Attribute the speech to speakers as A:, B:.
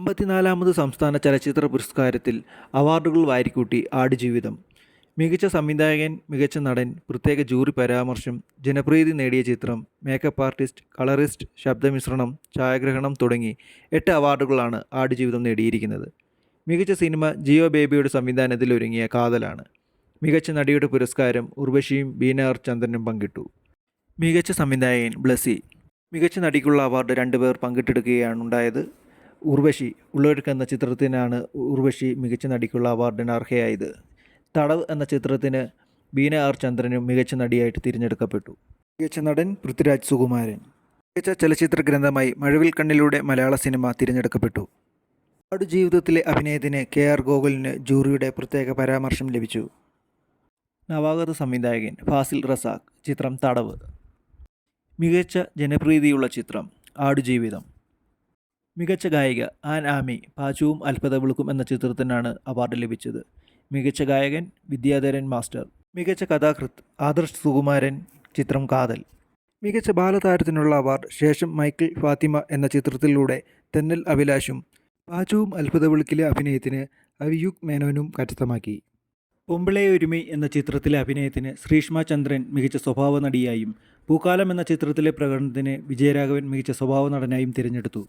A: 54-ാമത് സംസ്ഥാന ചലച്ചിത്ര പുരസ്കാരത്തിൽ അവാർഡുകൾ വാരിക്കൂട്ടി ആടുജീവിതം. മികച്ച സംവിധായകൻ, മികച്ച നടൻ, പ്രത്യേക ജൂറി പരാമർശം, ജനപ്രീതി നേടിയ ചിത്രം, മേക്കപ്പ് ആർട്ടിസ്റ്റ്, കളറിസ്റ്റ്, ശബ്ദമിശ്രണം, ഛായാഗ്രഹണം തുടങ്ങി 8 അവാർഡുകളാണ് ആടുജീവിതം നേടിയിരിക്കുന്നത്. മികച്ച സിനിമ ജിയോ ബേബിയുടെ സംവിധാനത്തിൽ ഒരുങ്ങിയ കാതലാണ്. മികച്ച നടിയുടെ പുരസ്കാരം ഉർവശിയും ബീന ആർ ചന്ദ്രനും പങ്കിട്ടു. മികച്ച സംവിധായകൻ ബ്ലസ്സി. മികച്ച നടിക്കുള്ള അവാർഡ് 2 പേർ പങ്കിട്ടെടുക്കുകയാണുണ്ടായത്. ഉർവശി ഉള്ളൊഴുക്ക് എന്ന ചിത്രത്തിനാണ് ഉർവശി മികച്ച നടിക്കുള്ള അവാർഡിന് അർഹയായത്. തടവ് എന്ന ചിത്രത്തിന് ബീന ആർ ചന്ദ്രനും മികച്ച നടിയായിട്ട് തിരഞ്ഞെടുക്കപ്പെട്ടു. മികച്ച നടൻ പൃഥ്വിരാജ് സുകുമാരൻ. മികച്ച ചലച്ചിത്ര ഗ്രന്ഥമായി മഴവിൽ കണ്ണിലൂടെ മലയാള സിനിമ തിരഞ്ഞെടുക്കപ്പെട്ടു. ആടുജീവിതത്തിലെ അഭിനയത്തിന് KR ഗോകുലിന് ജൂറിയുടെ പ്രത്യേക പരാമർശം ലഭിച്ചു. നവാഗത സംവിധായകൻ ഫാസിൽ റസാഖ്. ചിത്രം തടവ്. മികച്ച ജനപ്രീതിയുള്ള ചിത്രം ആടുജീവിതം. മികച്ച ഗായിക ആൻ ആമി പാച്ചുവും അത്ഭുതവിളക്കും എന്ന ചിത്രത്തിനാണ് അവാർഡ് ലഭിച്ചത്. മികച്ച ഗായകൻ വിദ്യാധരൻ മാസ്റ്റർ. മികച്ച കഥാകൃത്ത് ആദർശ് സുകുമാരൻ. ചിത്രം കാതൽ. മികച്ച ബാലതാരത്തിനുള്ള അവാർഡ് ശേഷം മൈക്കിൾ ഫാത്തിമ എന്ന ചിത്രത്തിലൂടെ തെന്നൽ അഭിലാഷും പാച്ചുവും അത്ഭുതവിളക്കിലെ അഭിനയത്തിന് അവിയൂക് മേനോനും കരസ്ഥമാക്കി. പൊമ്പിളെ ഒരുമൈ എന്ന ചിത്രത്തിലെ അഭിനയത്തിന് ശ്രീഷ്മ ചന്ദ്രൻ മികച്ച സ്വഭാവ നടിയായും പൂക്കാലം എന്ന ചിത്രത്തിലെ പ്രകടനത്തിന് വിജയരാഘവൻ മികച്ച സ്വഭാവ നടനായും തിരഞ്ഞെടുത്തു.